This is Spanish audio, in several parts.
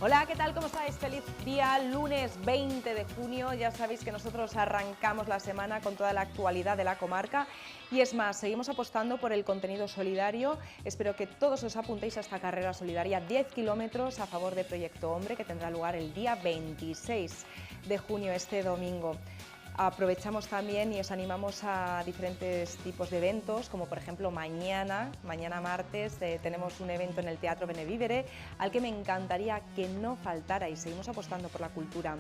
Hola, ¿qué tal? ¿Cómo estáis? Feliz día, lunes 20 de junio. Ya sabéis que nosotros arrancamos la semana con toda la actualidad de la comarca. Y es más, seguimos apostando por el contenido solidario. Espero que todos os apuntéis a esta carrera solidaria, 10 kilómetros a favor de Proyecto Hombre, que tendrá lugar el día 26 de junio, este domingo. Aprovechamos también y os animamos a diferentes tipos de eventos, como por ejemplo mañana martes, tenemos un evento en el Teatro Benevívere al que me encantaría que no faltarais. Seguimos apostando por la cultura.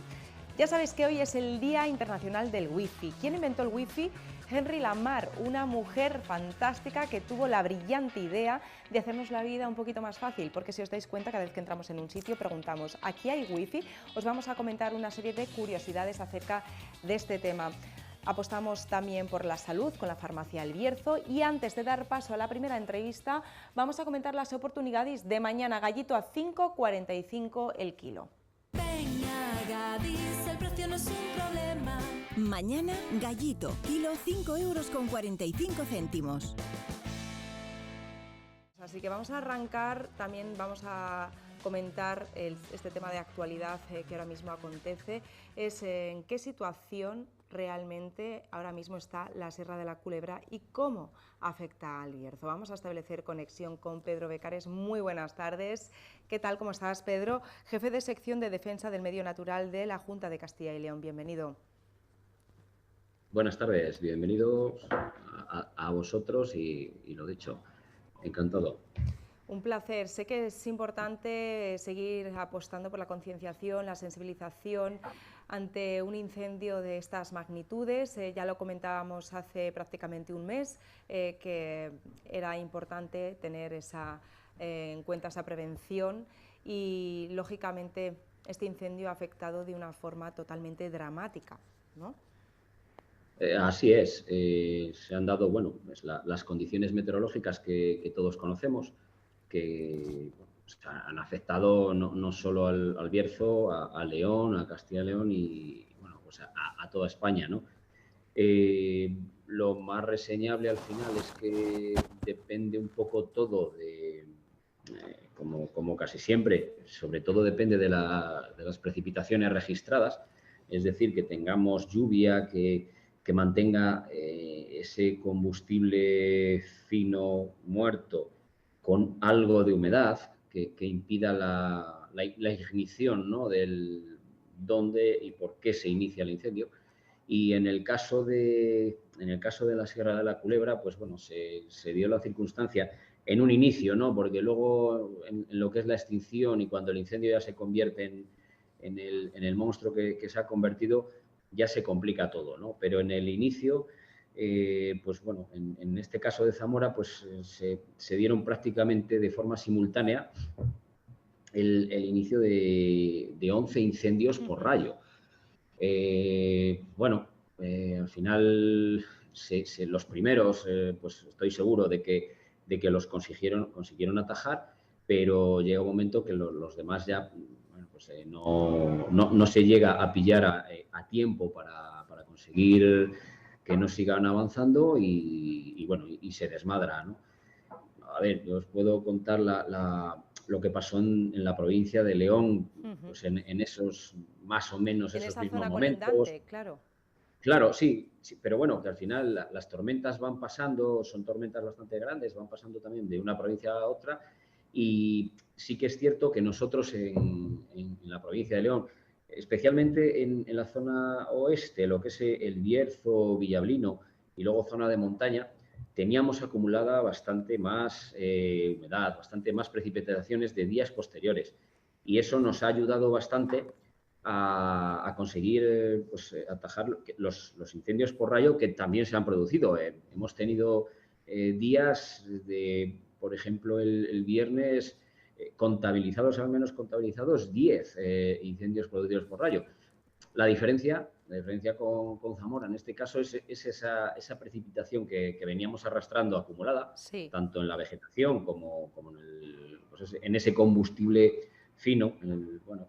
Ya sabéis que hoy es el Día Internacional del Wifi. ¿Quién inventó el Wifi? Henry Lamar, una mujer fantástica que tuvo la brillante idea de hacernos la vida un poquito más fácil, porque si os dais cuenta, cada vez que entramos en un sitio preguntamos, ¿aquí hay Wifi? Os vamos a comentar una serie de curiosidades acerca de este tema. Apostamos también por la salud con la farmacia El Bierzo y antes de dar paso a la primera entrevista vamos a comentar las oportunidades de mañana. Gallito a 5,45 el kilo. Venga, Gadis, el precio no es un problema. Mañana, gallito, kilo 5,45 €. Así que vamos a arrancar, también vamos a comentar este tema de actualidad que ahora mismo acontece, es en qué situación realmente ahora mismo está la Sierra de la Culebra y cómo afecta al Bierzo. Vamos a establecer conexión con Pedro Becares. Muy buenas tardes. ¿Qué tal? ¿Cómo estás, Pedro? Jefe de sección de Defensa del Medio Natural de la Junta de Castilla y León. Bienvenido. Buenas tardes, bienvenidos a vosotros y lo dicho, encantado. Un placer. Sé que es importante seguir apostando por la concienciación, la sensibilización ante un incendio de estas magnitudes. Ya lo comentábamos hace prácticamente un mes, que era importante tener en cuenta esa prevención y, lógicamente, este incendio ha afectado de una forma totalmente dramática, ¿no? Así es, se han dado pues las condiciones meteorológicas que todos conocemos, que pues, han afectado no solo al Bierzo, a León, a Castilla y León y pues a toda España, ¿no? Lo más reseñable al final es que depende un poco todo como casi siempre, sobre todo depende de las precipitaciones registradas, es decir, que tengamos lluvia, que mantenga ese combustible fino muerto con algo de humedad que impida la ignición, ¿no?, del dónde y por qué se inicia el incendio. Y en el caso de la Sierra de la Culebra, pues bueno, se dio la circunstancia en un inicio, ¿no? Porque luego en lo que es la extinción y cuando el incendio ya se convierte en el monstruo que se ha convertido, ya se complica todo, ¿no? Pero en el inicio, pues bueno, en este caso de Zamora, pues se dieron prácticamente de forma simultánea el inicio de 11 incendios por rayo. Al final los primeros, pues estoy seguro de que los consiguieron atajar, pero llega un momento que los demás ya no se llega a pillar a tiempo para conseguir que no sigan avanzando y se desmadra, ¿no? A ver, yo os puedo contar lo que pasó en la provincia de León, pues en esos más o menos En esos esa mismos zona momentos. colindante, claro. Claro, sí, pero bueno, que al final las tormentas van pasando, son tormentas bastante grandes, van pasando también de una provincia a otra y sí que es cierto que nosotros en la provincia de León, especialmente en la zona oeste, lo que es el Bierzo, Villablino y luego zona de montaña, teníamos acumulada bastante más humedad, bastante más precipitaciones de días posteriores y eso nos ha ayudado bastante a conseguir atajar los incendios por rayo que también se han producido. Hemos tenido días por ejemplo, el viernes al menos contabilizados 10 incendios producidos por rayo. La diferencia con Zamora en este caso es esa precipitación que veníamos arrastrando acumulada, Sí. tanto en la vegetación como en ese combustible fino.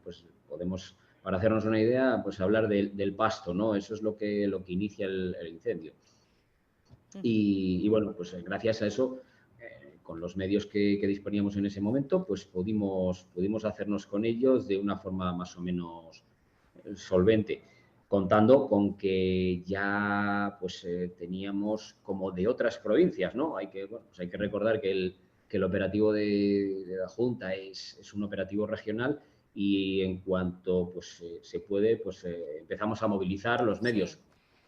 Pues podemos, para hacernos una idea, pues hablar del pasto, ¿no? Eso es lo que inicia el incendio. Y bueno, pues gracias a eso, con los medios que disponíamos en ese momento, pues pudimos hacernos con ellos de una forma más o menos solvente, contando con que ya pues teníamos como de otras provincias, ¿no? Hay que recordar que el operativo de la Junta es un operativo regional y en cuanto pues se puede, pues empezamos a movilizar los medios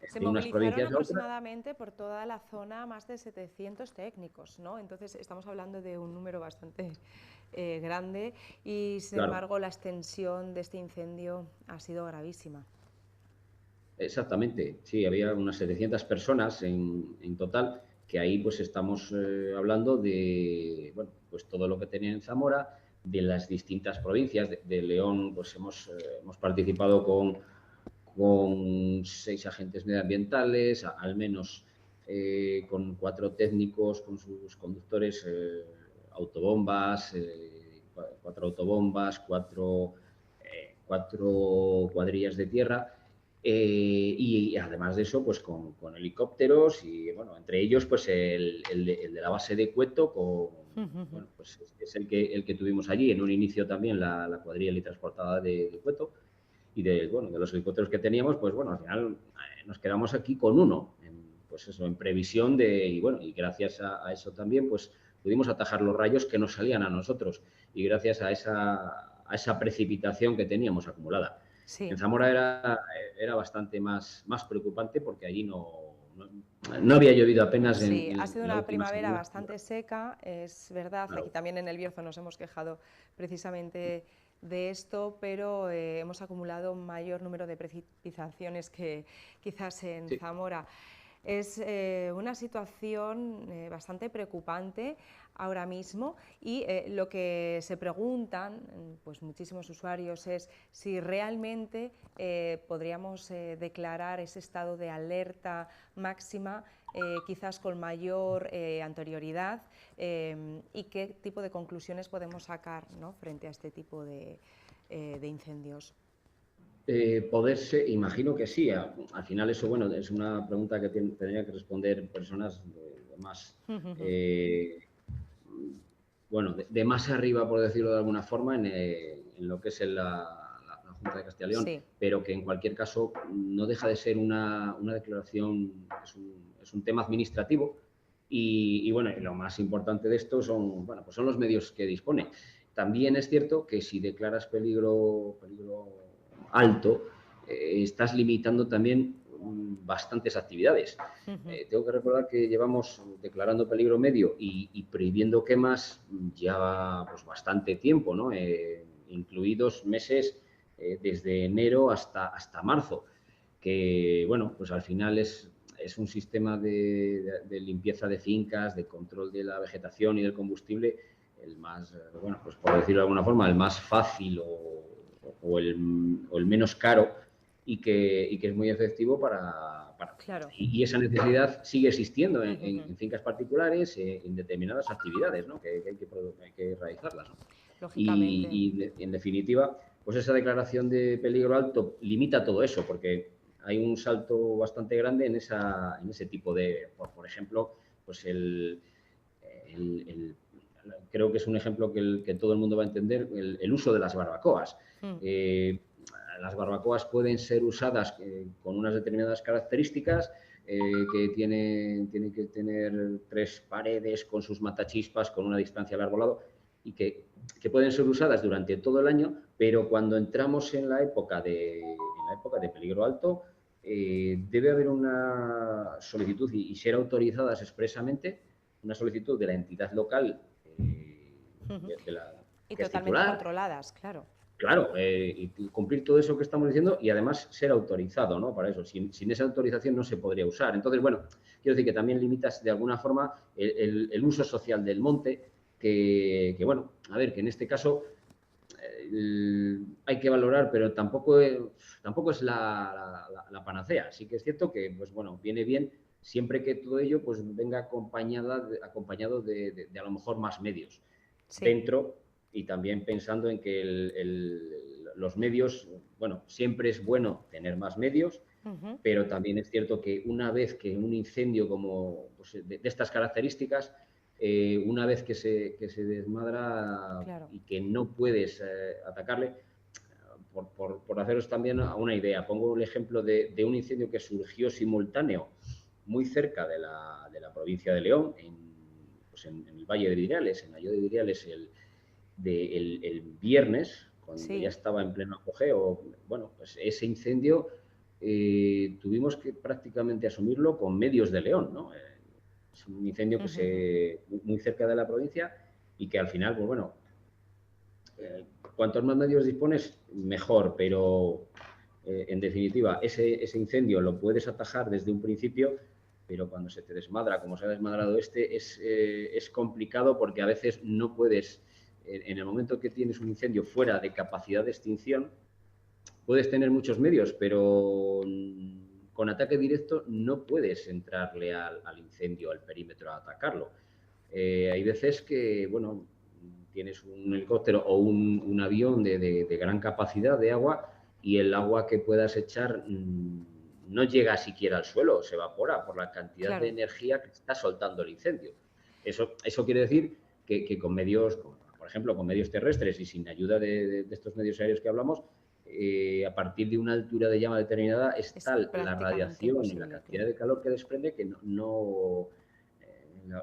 Se de unas movilizaron provincias a otras. aproximadamente por toda la zona más de 700 técnicos, ¿no? Entonces estamos hablando de un número bastante grande y, sin Claro. embargo, la extensión de este incendio ha sido gravísima. Exactamente, sí, había unas 700 personas en total, que ahí pues estamos hablando de, bueno, pues todo lo que tenía en Zamora, de las distintas provincias, de León, pues hemos participado con 6 agentes medioambientales, al menos con 4 técnicos, con sus conductores, autobombas, 4 autobombas, 4 cuadrillas de tierra. Y además de eso, pues con helicópteros y, bueno, entre ellos, pues el de la base de Cueto, bueno, pues es el que tuvimos allí. En un inicio también la cuadrilla teletransportada de Cueto y de los helicópteros que teníamos, pues bueno, al final nos quedamos aquí con uno, pues eso, en previsión y gracias a eso también, pues pudimos atajar los rayos que nos salían a nosotros y gracias a esa precipitación que teníamos acumulada. Sí. En Zamora era bastante más preocupante porque allí no había llovido apenas. Sí, ha sido una primavera bastante seca, es verdad. Claro. Aquí también en El Bierzo nos hemos quejado precisamente de esto, pero hemos acumulado un mayor número de precipitaciones que quizás en Zamora. Es una situación bastante preocupante ahora mismo y lo que se preguntan pues muchísimos usuarios es si realmente podríamos declarar ese estado de alerta máxima quizás con mayor anterioridad y qué tipo de conclusiones podemos sacar, ¿no?, frente a este tipo de incendios. Poderse, imagino que sí. Al final eso, bueno, es una pregunta que tendría que responder personas de más, de más arriba, por decirlo de alguna forma, en lo que es la Junta de Castilla y León, pero que en cualquier caso no deja de ser una declaración, es un tema administrativo y lo más importante de esto son los medios que dispone. También es cierto que si declaras peligro alto, estás limitando también bastantes actividades. Tengo que recordar que llevamos declarando peligro medio y prohibiendo quemas ya pues bastante tiempo, ¿no? Incluidos meses desde enero hasta marzo, que bueno, pues al final es un sistema de limpieza de fincas, de control de la vegetación y del combustible, el más, pues por decirlo de alguna forma, el más fácil o el menos caro y que es muy efectivo para claro. Y esa necesidad sigue existiendo en fincas particulares, en determinadas actividades, ¿no?, que hay que realizarlas, ¿no? Lógicamente. Y en definitiva, pues esa declaración de peligro alto limita todo eso, porque hay un salto bastante grande en ese tipo de, por ejemplo, pues creo que es un ejemplo que todo el mundo va a entender, el uso de las barbacoas. Las barbacoas pueden ser usadas con unas determinadas características, que tienen que tener 3 paredes con sus matachispas, con una distancia al arbolado, y que pueden ser usadas durante todo el año, pero cuando entramos en la época de peligro alto, debe haber una solicitud y ser autorizadas expresamente, una solicitud de la entidad local de la y que es totalmente titular, controladas, claro. Claro, y cumplir todo eso que estamos diciendo y además ser autorizado, ¿no?, para eso. Sin esa autorización no se podría usar. Entonces, quiero decir que también limitas de alguna forma el uso social del monte, que que en este caso hay que valorar, pero tampoco es la panacea. Sí que es cierto que, pues viene bien siempre que todo ello pues venga acompañado de a lo mejor más medios dentro. Y también pensando en que los medios, siempre es bueno tener más medios, pero también es cierto que una vez que un incendio como de estas características, una vez que se desmadra Claro. y que no puedes atacarle, por haceros también una idea, pongo el ejemplo de un incendio que surgió simultáneo muy cerca de la provincia de León, pues en el Valle de Vidriales, en Ayó de Vidriales, el viernes, cuando ya estaba en pleno apogeo. Bueno, pues ese incendio tuvimos que prácticamente asumirlo con medios de León, ¿no? Es un incendio que muy cerca de la provincia y que al final, pues bueno, cuantos más medios dispones, mejor, pero en definitiva, ese incendio lo puedes atajar desde un principio, pero cuando se te desmadra, como se ha desmadrado es complicado porque a veces no puedes, en el momento que tienes un incendio fuera de capacidad de extinción, puedes tener muchos medios, pero con ataque directo no puedes entrarle al incendio, al perímetro, a atacarlo. Hay veces que, bueno, tienes un helicóptero o un avión de gran capacidad de agua y el agua que puedas echar no llega siquiera al suelo, se evapora por la cantidad de energía que está soltando el incendio. Eso quiere decir que con medios, por ejemplo, con medios terrestres y sin ayuda de estos medios aéreos que hablamos, a partir de una altura de llama determinada es tal la radiación y la cantidad de calor que desprende que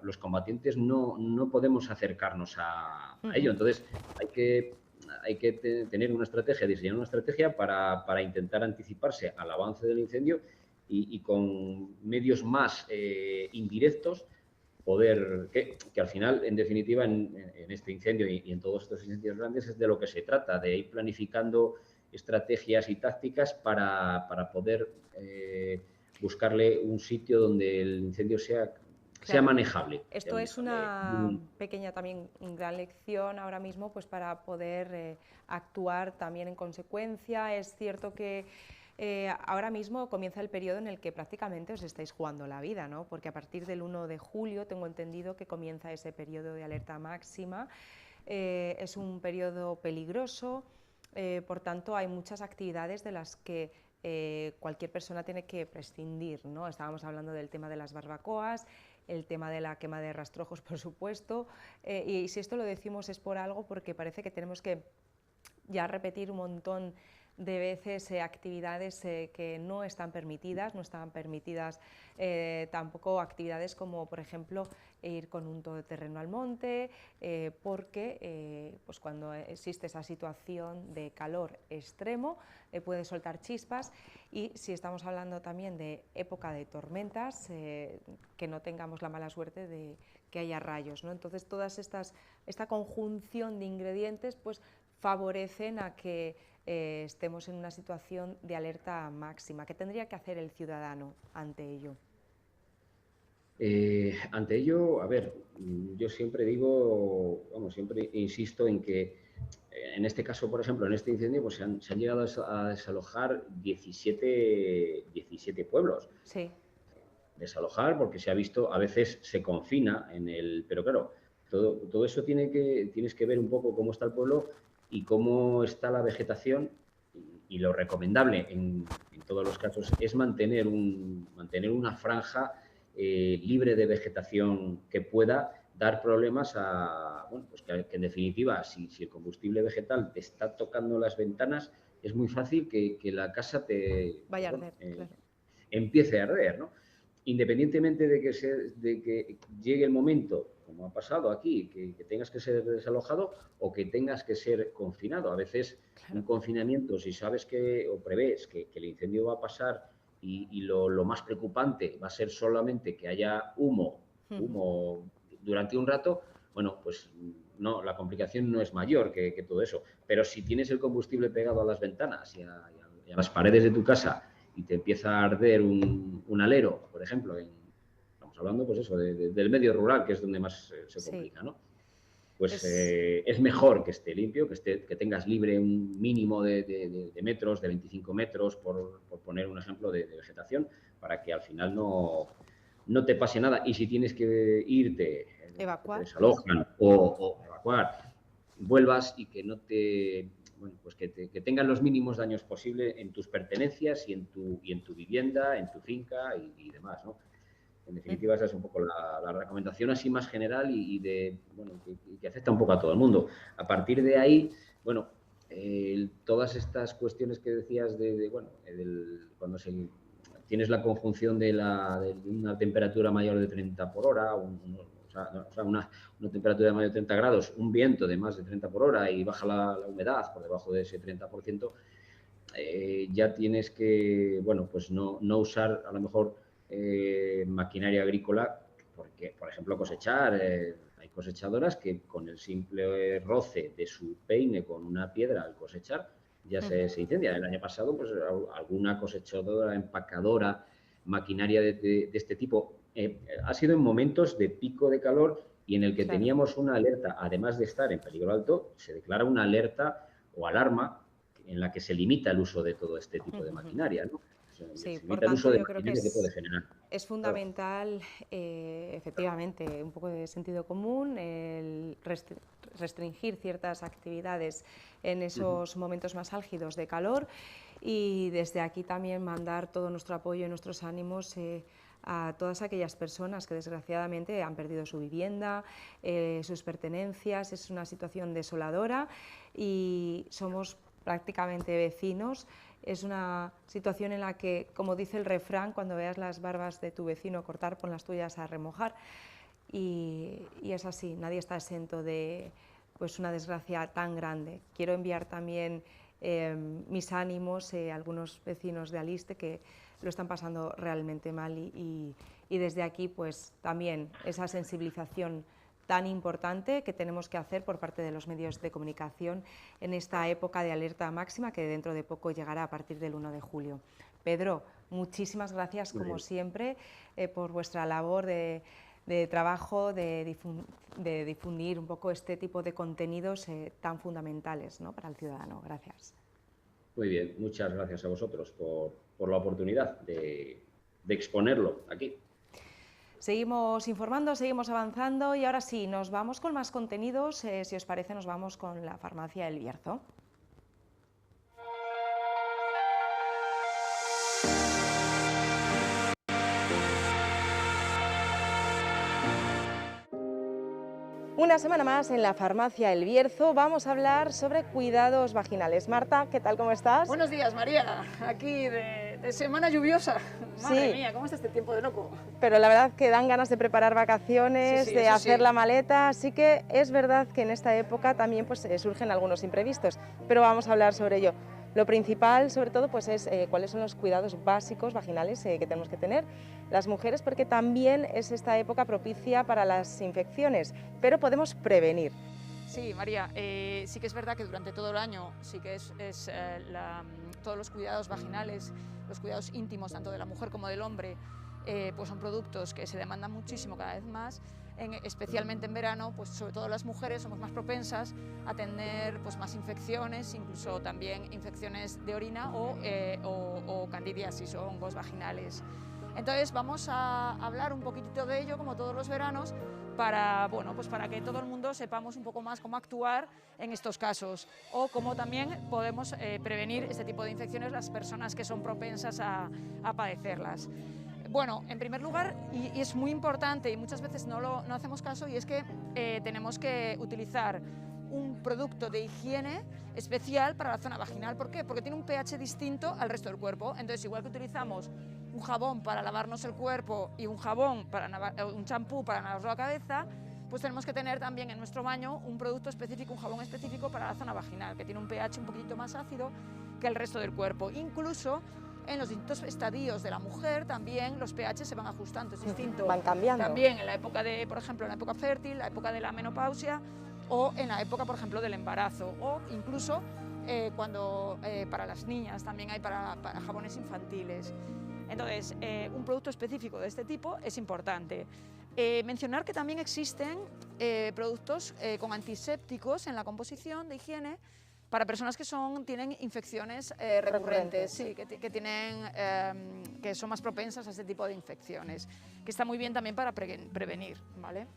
los combatientes no podemos acercarnos a ello. Entonces hay que tener una estrategia, diseñar una estrategia para intentar anticiparse al avance del incendio y con medios más indirectos poder, que al final, en definitiva, en este incendio y en todos estos incendios grandes es de lo que se trata, de ir planificando estrategias y tácticas para poder buscarle un sitio donde el incendio sea manejable. Esto es una pequeña también gran lección ahora mismo, pues para poder actuar también en consecuencia. Es cierto que ahora mismo comienza el periodo en el que prácticamente os estáis jugando la vida, ¿no? Porque a partir del 1 de julio tengo entendido que comienza ese periodo de alerta máxima. Es un periodo peligroso, por tanto hay muchas actividades de las que cualquier persona tiene que prescindir, ¿no? Estábamos hablando del tema de las barbacoas, el tema de la quema de rastrojos, por supuesto, y si esto lo decimos es por algo, porque parece que tenemos que ya repetir un montón de veces actividades que no están permitidas, tampoco actividades como, por ejemplo, ir con un todoterreno al monte, porque pues cuando existe esa situación de calor extremo puede soltar chispas, y si estamos hablando también de época de tormentas, que no tengamos la mala suerte de que haya rayos, ¿no? Entonces esta conjunción de ingredientes pues favorecen a que estemos en una situación de alerta máxima. ¿Qué tendría que hacer el ciudadano ante ello? Ante ello, a ver, yo siempre digo, siempre insisto en que en este caso, por ejemplo, en este incendio, pues se han llegado a desalojar 17 pueblos. Sí. Desalojar porque se ha visto, a veces se confina pero claro, todo eso tienes que ver un poco cómo está el pueblo y cómo está la vegetación, y lo recomendable en todos los casos es mantener una franja libre de vegetación que pueda dar problemas pues que en definitiva, si el combustible vegetal te está tocando las ventanas, es muy fácil que la casa vaya a arder, claro. Empiece a arder, ¿no? Independientemente de que llegue el momento, como ha pasado aquí, que tengas que ser desalojado o que tengas que ser confinado. A veces un confinamiento, si sabes o prevés que el incendio va a pasar y lo más preocupante va a ser solamente que haya humo durante un rato, bueno, pues no, la complicación no es mayor que todo eso. Pero si tienes el combustible pegado a las ventanas y a las paredes de tu casa y te empieza a arder un alero, por ejemplo, estamos hablando pues eso, del medio rural, que es donde más se complica, ¿no? Pues es mejor que esté limpio, que tengas libre un mínimo de metros, de 25 metros, por poner un ejemplo de vegetación, para que al final no te pase nada. Y si tienes que irte, evacuar, te desalojan o evacuar, vuelvas y que no te... Bueno, pues que tengan los mínimos daños posibles en tus pertenencias y en tu vivienda, en tu finca y demás, ¿no? En definitiva, esa es un poco la recomendación así más general bueno, que afecta un poco a todo el mundo. A partir de ahí, bueno, todas estas cuestiones que decías bueno, cuando tienes la conjunción de una temperatura mayor de 30 por hora, una temperatura de mayor de 30 grados, un viento de más de 30 por hora y baja la humedad por debajo de ese 30%, ya tienes que, bueno, pues no usar a lo mejor maquinaria agrícola, porque, por ejemplo, cosechar, hay cosechadoras que con el simple roce de su peine con una piedra al cosechar ya se incendia. El año pasado, pues alguna cosechadora, empacadora, maquinaria de este tipo, ha sido en momentos de pico de calor y en el que teníamos una alerta, además de estar en peligro alto, se declara una alerta o alarma en la que se limita el uso de todo este tipo de maquinaria, ¿no? Sí, Se por limita el uso tanto, de yo creo que maquinaria que puede generar. es fundamental, efectivamente, un poco de sentido común, el restringir ciertas actividades en esos momentos más álgidos de calor, y desde aquí también mandar todo nuestro apoyo y nuestros ánimos a todas aquellas personas que desgraciadamente han perdido su vivienda, sus pertenencias. Es una situación desoladora y somos prácticamente vecinos. Es una situación en la que, como dice el refrán, cuando veas las barbas de tu vecino cortar, pon las tuyas a remojar. Y es así, nadie está exento de, pues, una desgracia tan grande. Quiero enviar también mis ánimos a algunos vecinos de Aliste que lo están pasando realmente mal, y desde aquí, pues, también esa sensibilización tan importante que tenemos que hacer por parte de los medios de comunicación en esta época de alerta máxima que dentro de poco llegará a partir del 1 de julio. Pedro, muchísimas gracias como siempre por vuestra labor de trabajo, de difundir un poco este tipo de contenidos tan fundamentales, ¿no?, para el ciudadano. Gracias. Muy bien, muchas gracias a vosotros por la oportunidad de exponerlo aquí. Seguimos informando, seguimos avanzando y ahora sí, nos vamos con más contenidos. Si os parece, nos vamos con la farmacia El Bierzo. Una semana más en la farmacia El Bierzo vamos a hablar sobre cuidados vaginales. Marta, ¿qué tal? ¿Cómo estás? Buenos días, María. Aquí de semana lluviosa. Madre mía, ¿cómo está este tiempo de loco? Pero la verdad que dan ganas de preparar vacaciones, de hacer la maleta, así que es verdad que en esta época también pues, surgen algunos imprevistos, pero vamos a hablar sobre ello. Lo principal, sobre todo, pues es cuáles son los cuidados básicos vaginales que tenemos que tener las mujeres, porque también es esta época propicia para las infecciones, pero podemos prevenir. Sí, María, sí que es verdad que durante todo el año sí que todos los cuidados vaginales, los cuidados íntimos tanto de la mujer como del hombre, pues son productos que se demandan muchísimo cada vez más, especialmente en verano, pues sobre todo las mujeres somos más propensas a tener pues, más infecciones, incluso también infecciones de orina o candidiasis o hongos vaginales. Entonces vamos a hablar un poquitito de ello, como todos los veranos, para que todo el mundo sepamos un poco más cómo actuar en estos casos o cómo también podemos prevenir este tipo de infecciones las personas que son propensas a padecerlas. Bueno, en primer lugar, y es muy importante y muchas veces no hacemos caso, y es que tenemos que utilizar un producto de higiene especial para la zona vaginal. ¿Por qué? Porque tiene un pH distinto al resto del cuerpo. Entonces, igual que utilizamos un jabón para lavarnos el cuerpo y un champú para lavarnos la cabeza, pues tenemos que tener también en nuestro baño un producto específico, un jabón específico para la zona vaginal, que tiene un pH un poquito más ácido que el resto del cuerpo. Incluso en los distintos estadios de la mujer también los pH se van ajustando, es distinto. Van cambiando. También en la época por ejemplo, en la época fértil, la época de la menopausia, o en la época, por ejemplo, del embarazo, o incluso cuando para las niñas también hay para jabones infantiles. Entonces, un producto específico de este tipo es importante. Mencionar que también existen productos con antisépticos en la composición de higiene para personas que tienen infecciones recurrentes, sí, que son más propensas a este tipo de infecciones, que está muy bien también para prevenir, ¿vale?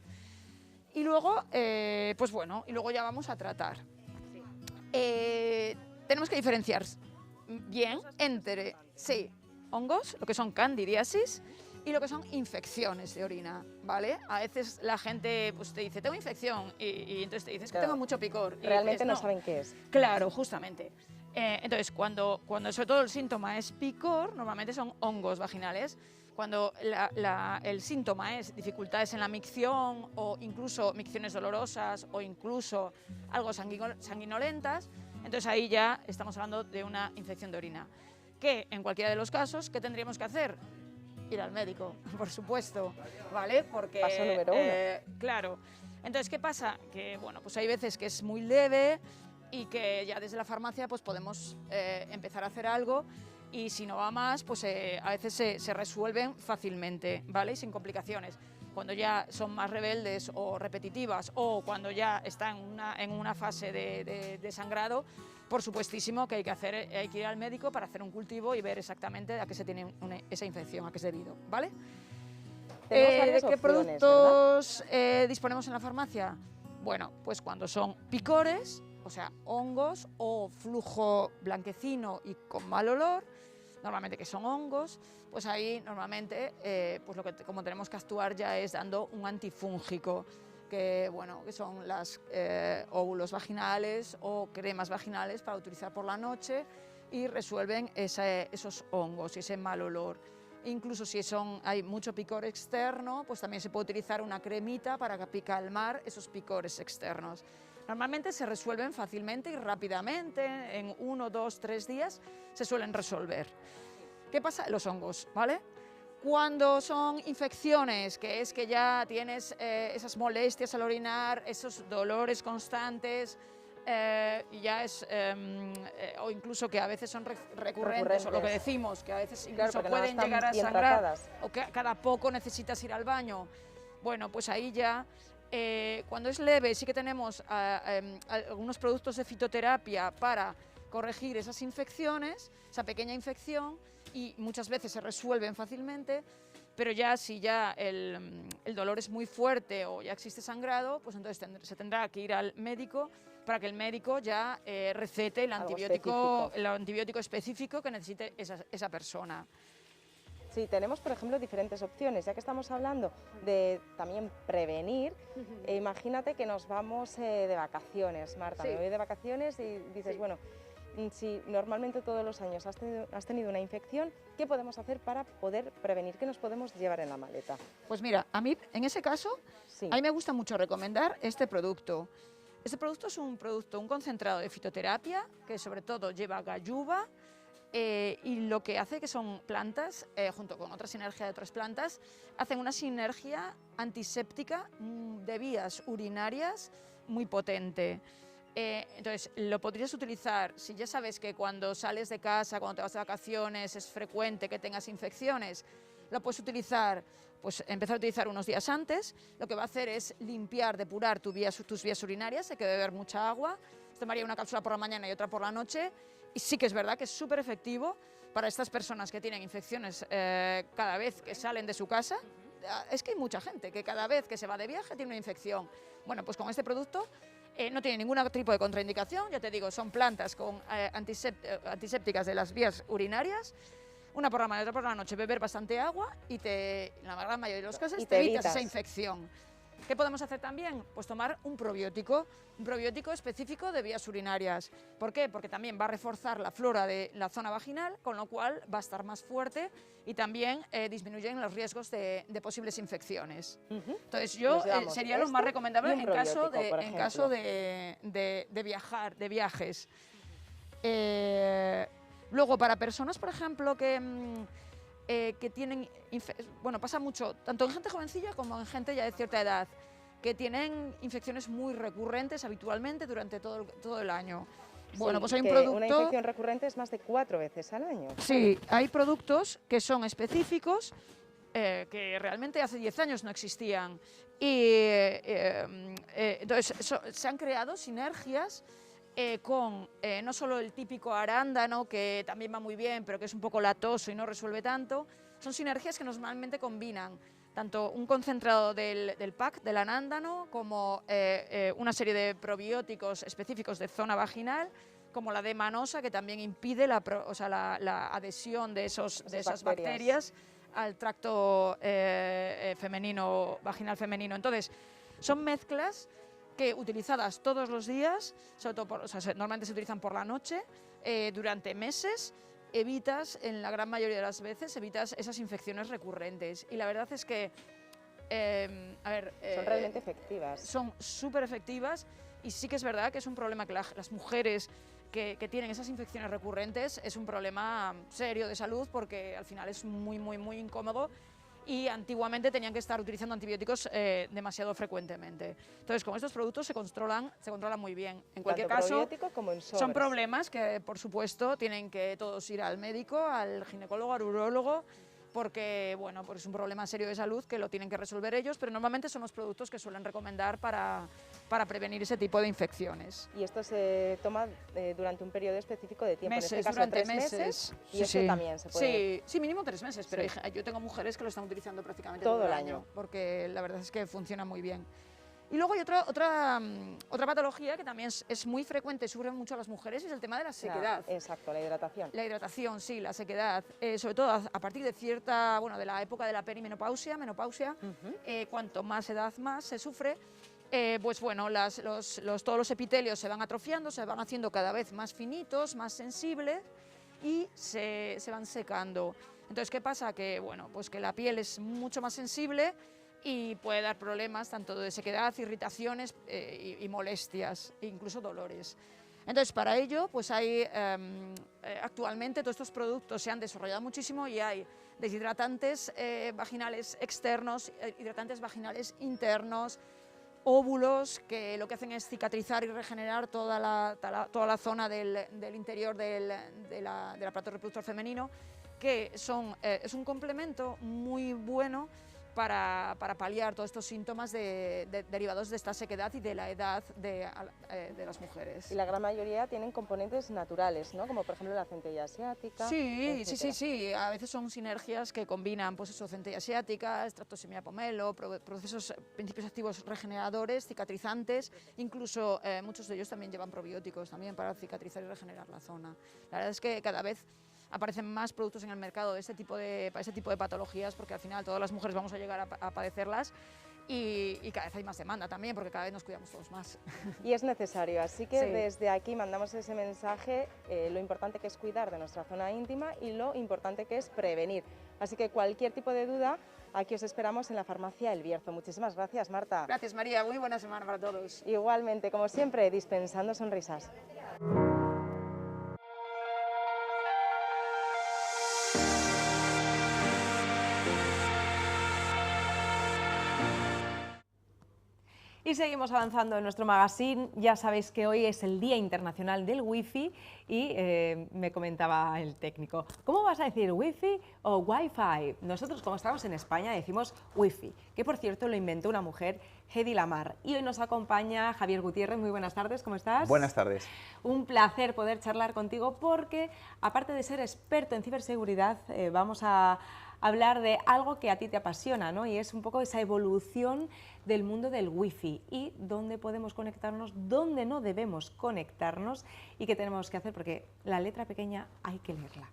Y luego, pues bueno, y luego ya vamos a tratar. Tenemos que diferenciar bien entre, hongos, lo que son candidiasis, y lo que son infecciones de orina, ¿vale? A veces la gente pues, te dice, tengo infección, y entonces te dices que tengo mucho picor. Y Realmente dices, no saben qué es. Claro, justamente. Entonces, cuando sobre todo el síntoma es picor, normalmente son hongos vaginales. Cuando el síntoma es dificultades en la micción o incluso micciones dolorosas o incluso algo sanguinolentas, entonces ahí ya estamos hablando de una infección de orina. Que en cualquiera de los casos, ¿qué tendríamos que hacer? Ir al médico, por supuesto, ¿vale? Porque, paso número 1. Claro. Entonces, ¿qué pasa? Que, bueno, pues hay veces que es muy leve y que ya desde la farmacia pues podemos empezar a hacer algo y si no va más, pues a veces se resuelven fácilmente, ¿vale? Y sin complicaciones. Cuando ya son más rebeldes o repetitivas o cuando ya está en una fase de sangrado, por supuestísimo que hay que ir al médico para hacer un cultivo y ver exactamente a qué se tiene esa infección, a qué es debido, ¿vale? ¿De qué productos disponemos en la farmacia? Bueno, pues cuando son picores, o sea, hongos o flujo blanquecino y con mal olor, normalmente que son hongos, pues ahí normalmente pues como tenemos que actuar ya es dando un antifúngico, que son las óvulos vaginales o cremas vaginales para utilizar por la noche y resuelven esos hongos y ese mal olor. Incluso si hay mucho picor externo, pues también se puede utilizar una cremita para calmar esos picores externos. Normalmente se resuelven fácilmente y rápidamente, en 1, 2, 3 días se suelen resolver. ¿Qué pasa? Los hongos, ¿vale? Cuando son infecciones, que es que ya tienes esas molestias al orinar, esos dolores constantes, ya es, o incluso que a veces son recurrentes, o lo que decimos, que a veces incluso pueden llegar a sangrar, o que cada poco necesitas ir al baño. Bueno, pues ahí ya, cuando es leve, sí que tenemos algunos productos de fitoterapia para corregir esas infecciones, esa pequeña infección, y muchas veces se resuelven fácilmente, pero ya si ya el dolor es muy fuerte o ya existe sangrado, pues entonces se tendrá que ir al médico para que el médico ya recete el antibiótico específico que necesite esa persona. Sí, tenemos, por ejemplo, diferentes opciones. Ya que estamos hablando de también prevenir, imagínate que nos vamos de vacaciones, Marta. Sí. Me voy de vacaciones y dices, sí, bueno, si normalmente todos los años has tenido una infección, ¿qué podemos hacer para poder prevenir? ¿Qué nos podemos llevar en la maleta? Pues mira, a mí, en ese caso, sí, a mí me gusta mucho recomendar este producto. Este producto es un concentrado de fitoterapia que sobre todo lleva galluva, y lo que hace que son plantas, junto con otra sinergia de otras plantas, hacen una sinergia antiséptica de vías urinarias muy potente. Entonces, lo podrías utilizar, si ya sabes que cuando sales de casa, cuando te vas de vacaciones, es frecuente que tengas infecciones, lo puedes utilizar, pues empezar a utilizar unos días antes. Lo que va a hacer es limpiar, depurar tus vías urinarias, hay que beber mucha agua. Tomaría una cápsula por la mañana y otra por la noche. Y sí que es verdad que es súper efectivo para estas personas que tienen infecciones cada vez que salen de su casa. Es que hay mucha gente que cada vez que se va de viaje tiene una infección. Bueno, pues con este producto no tiene ningún tipo de contraindicación, ya te digo, son plantas con antisépticas de las vías urinarias. Una por la mañana y otra por la noche, beber bastante agua y en la gran mayoría de los casos te evitas esa infección. ¿Qué podemos hacer también? Pues tomar un probiótico específico de vías urinarias. ¿Por qué? Porque también va a reforzar la flora de la zona vaginal, con lo cual va a estar más fuerte y también disminuyen los riesgos de posibles infecciones. Entonces yo sería lo más recomendable en caso de viajar, de viajes. Luego, para personas, por ejemplo, que tienen, bueno, pasa mucho, tanto en gente jovencilla como en gente ya de cierta edad, que tienen infecciones muy recurrentes habitualmente durante todo el año. Bueno, pues hay un producto... Una infección recurrente es más de 4 veces al año. Sí, hay productos que son específicos, que realmente hace 10 años no existían. Y entonces se han creado sinergias con no solo el típico arándano, que también va muy bien, pero que es un poco latoso y no resuelve tanto. Son sinergias que normalmente combinan tanto un concentrado del PAC, del arándano, como una serie de probióticos específicos de zona vaginal, como la D-manosa, que también impide la adhesión de esas bacterias al tracto femenino, vaginal femenino. Entonces, son mezclas que utilizadas todos los días, sobre todo normalmente se utilizan por la noche, durante meses, evitas, en la gran mayoría de las veces, evitas esas infecciones recurrentes. Y la verdad es que, son realmente efectivas. Son súper efectivas, y sí que es verdad que es un problema que las mujeres que tienen esas infecciones recurrentes es un problema serio de salud, porque al final es muy incómodo, y antiguamente tenían que estar utilizando antibióticos demasiado frecuentemente. Entonces, con estos productos se controlan muy bien. En cualquier caso, como en son problemas que, por supuesto, tienen que todos ir al médico, al ginecólogo, al urólogo, porque bueno, pues es un problema serio de salud que lo tienen que resolver ellos, pero normalmente son los productos que suelen recomendar para prevenir ese tipo de infecciones. Y esto se toma durante un periodo específico de tiempo, meses, en este caso durante 3 meses, y sí, esto también se puede... Sí, mínimo 3 meses, pero sí. Yo tengo mujeres que lo están utilizando prácticamente todo el año, porque la verdad es que funciona muy bien. Y luego hay otra patología que también es muy frecuente, sufren mucho las mujeres, y es el tema de la sequedad. Exacto, la hidratación. La hidratación, sí, la sequedad, sobre todo a partir de de la época de la perimenopausia, menopausia, cuanto más edad más se sufre, pues bueno, todos los epitelios se van atrofiando, se van haciendo cada vez más finitos, más sensibles, y se van secando. Entonces, ¿qué pasa? Que, bueno, pues que la piel es mucho más sensible y puede dar problemas tanto de sequedad, irritaciones y molestias, e incluso dolores. Entonces, para ello, pues hay actualmente todos estos productos se han desarrollado muchísimo, y hay deshidratantes vaginales externos, hidratantes vaginales internos, óvulos que lo que hacen es cicatrizar y regenerar toda la zona del interior del aparato reproductor femenino, que es un complemento muy bueno para paliar todos estos síntomas derivados de esta sequedad y de la edad de las mujeres. Y la gran mayoría tienen componentes naturales, ¿no? Como por ejemplo la centella asiática. Sí. A veces son sinergias que combinan, pues eso, centella asiática, extracto de semilla de pomelo, principios activos regeneradores, cicatrizantes, incluso muchos de ellos también llevan probióticos también para cicatrizar y regenerar la zona. La verdad es que cada vez aparecen más productos en el mercado para este tipo de patologías, porque al final todas las mujeres vamos a llegar a padecerlas, y cada vez hay más demanda también, porque cada vez nos cuidamos todos más. Y es necesario, así que desde aquí mandamos ese mensaje, lo importante que es cuidar de nuestra zona íntima y lo importante que es prevenir. Así que cualquier tipo de duda, aquí os esperamos en la farmacia El Bierzo. Muchísimas gracias, Marta. Gracias, María. Muy buena semana para todos. Igualmente, como siempre, dispensando sonrisas. Y seguimos avanzando en nuestro magazine. Ya sabéis que hoy es el Día Internacional del Wi-Fi, y me comentaba el técnico, ¿cómo vas a decir Wi-Fi o Wi-Fi? Nosotros, como estamos en España, decimos Wi-Fi, que por cierto lo inventó una mujer, Hedy Lamarr. Y hoy nos acompaña Javier Gutiérrez. Muy buenas tardes, ¿cómo estás? Buenas tardes. Un placer poder charlar contigo, porque aparte de ser experto en ciberseguridad, vamos a hablar de algo que a ti te apasiona, ¿no? Y es un poco esa evolución del mundo del Wi-Fi, y dónde podemos conectarnos, dónde no debemos conectarnos, y qué tenemos que hacer, porque la letra pequeña hay que leerla.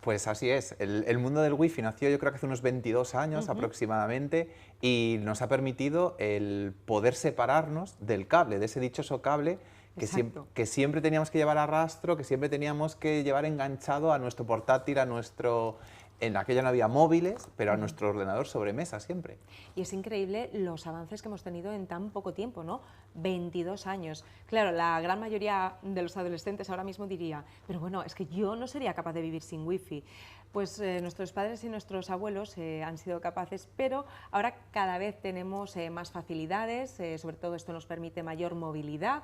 Pues así es, el mundo del Wi-Fi nació yo creo que hace unos 22 años aproximadamente, y nos ha permitido el poder separarnos del cable, de ese dichoso cable que siempre teníamos que llevar a rastro, que siempre teníamos que llevar enganchado a nuestro portátil, en aquella no había móviles, pero a nuestro ordenador sobremesa siempre. Y es increíble los avances que hemos tenido en tan poco tiempo, ¿no? 22 años. Claro, la gran mayoría de los adolescentes ahora mismo diría, pero bueno, es que yo no sería capaz de vivir sin Wi-Fi. Pues nuestros padres y nuestros abuelos han sido capaces, pero ahora cada vez tenemos más facilidades, sobre todo esto nos permite mayor movilidad,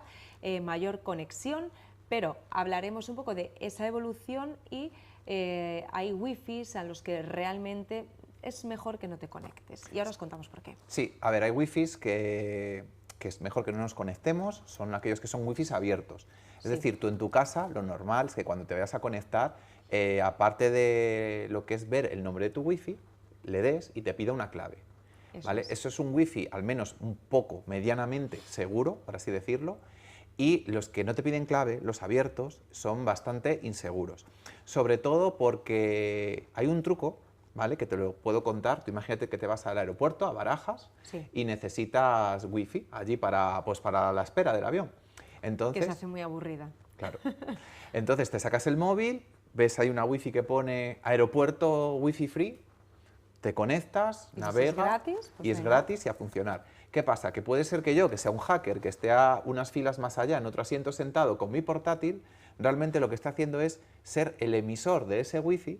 mayor conexión, pero hablaremos un poco de esa evolución, y hay Wi-Fis a los que realmente es mejor que no te conectes. Y ahora os contamos por qué. Sí, a ver, hay Wi-Fis que es mejor que no nos conectemos, son aquellos que son Wi-Fis abiertos. Es decir, tú en tu casa, lo normal es que cuando te vayas a conectar, aparte de lo que es ver el nombre de tu Wi-Fi, le des y te pida una clave. ¿Vale? Eso es un Wi-Fi al menos un poco, medianamente seguro, por así decirlo, y los que no te piden clave, los abiertos, son bastante inseguros. Sobre todo porque hay un truco ¿vale? Que te lo puedo contar. Tú imagínate que te vas al aeropuerto, a Barajas, Sí. y necesitas wifi allí para la espera del avión. Entonces, Que se hace muy aburrida. claro. Entonces te sacas el móvil, ves ahí una wifi que pone aeropuerto wifi free, te conectas, ¿Y si navegas es gratis? Pues y es venga. gratis y a funcionar. ¿Qué pasa? Que puede ser que yo, que sea un hacker, que esté a unas filas más allá, en otro asiento sentado con mi portátil, realmente lo que está haciendo es ser el emisor de ese wifi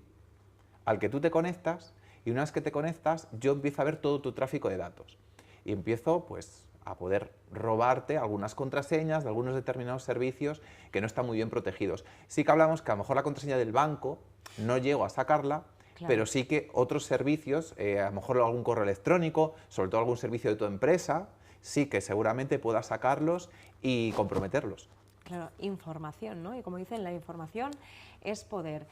al que tú te conectas, y una vez que te conectas, yo empiezo a ver todo tu tráfico de datos. Y empiezo, pues, a poder robarte algunas contraseñas de algunos determinados servicios que no están muy bien protegidos. Sí que hablamos que a lo mejor la contraseña del banco no llego a sacarla, Claro. pero sí que otros servicios, a lo mejor algún correo electrónico, sobre todo algún servicio de tu empresa, sí que seguramente puedas sacarlos y comprometerlos. Claro, información, ¿no? Y como dicen, la información es poder.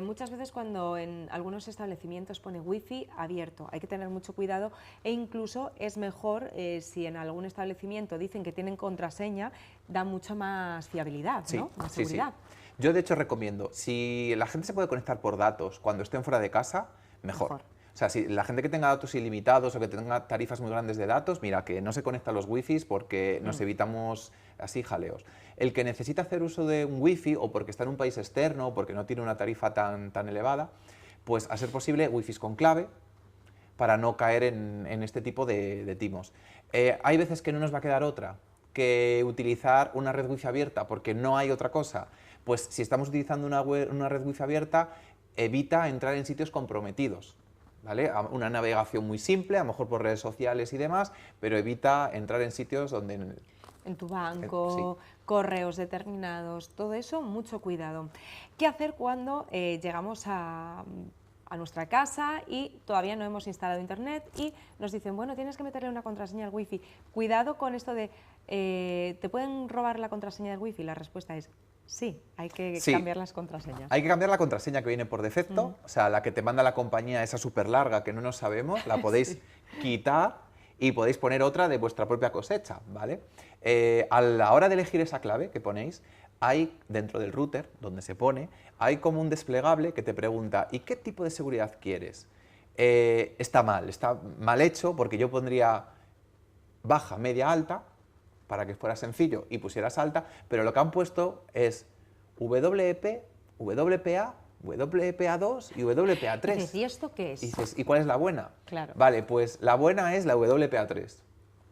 Muchas veces cuando en algunos establecimientos pone wifi abierto, hay que tener mucho cuidado, e incluso es mejor si en algún establecimiento dicen que tienen contraseña, da mucha más fiabilidad, ¿no? Más sí, sí. seguridad. Yo de hecho recomiendo, si la gente se puede conectar por datos cuando estén fuera de casa, mejor. Mejor. O sea, si la gente que tenga datos ilimitados o que tenga tarifas muy grandes de datos, mira, que no se conecta a los wifis porque nos evitamos así jaleos. El que necesita hacer uso de un wifi o porque está en un país externo o porque no tiene una tarifa tan elevada, pues a ser posible wifis con clave para no caer en este tipo de timos. Hay veces que no nos va a quedar otra que utilizar una red wifi abierta porque no hay otra cosa. Pues si estamos utilizando una red wifi abierta, evita entrar en sitios comprometidos. ¿Vale? Una navegación muy simple, a lo mejor por redes sociales y demás, pero evita entrar en sitios donde... En tu banco, sí. correos determinados, todo eso, mucho cuidado. ¿Qué hacer cuando llegamos a nuestra casa y todavía no hemos instalado internet y nos dicen, bueno, tienes que meterle una contraseña al wifi? Cuidado con esto de, ¿te pueden robar la contraseña del wifi? La respuesta es sí, hay que cambiar las contraseñas. Hay que cambiar la contraseña que viene por defecto, o sea, la que te manda la compañía, esa súper larga que no nos sabemos, la podéis quitar y podéis poner otra de vuestra propia cosecha, ¿vale? A la hora de elegir esa clave que ponéis, hay dentro del router, donde se pone, hay como un desplegable que te pregunta, ¿y qué tipo de seguridad quieres? Está mal hecho porque yo pondría baja, media, alta, para que fuera sencillo y pusieras alta, pero lo que han puesto es WEP, WPA, WPA2 y WPA3. Y dices, ¿y esto qué es? Y dices, ¿y cuál es la buena? Claro. Vale, pues la buena es la WPA3.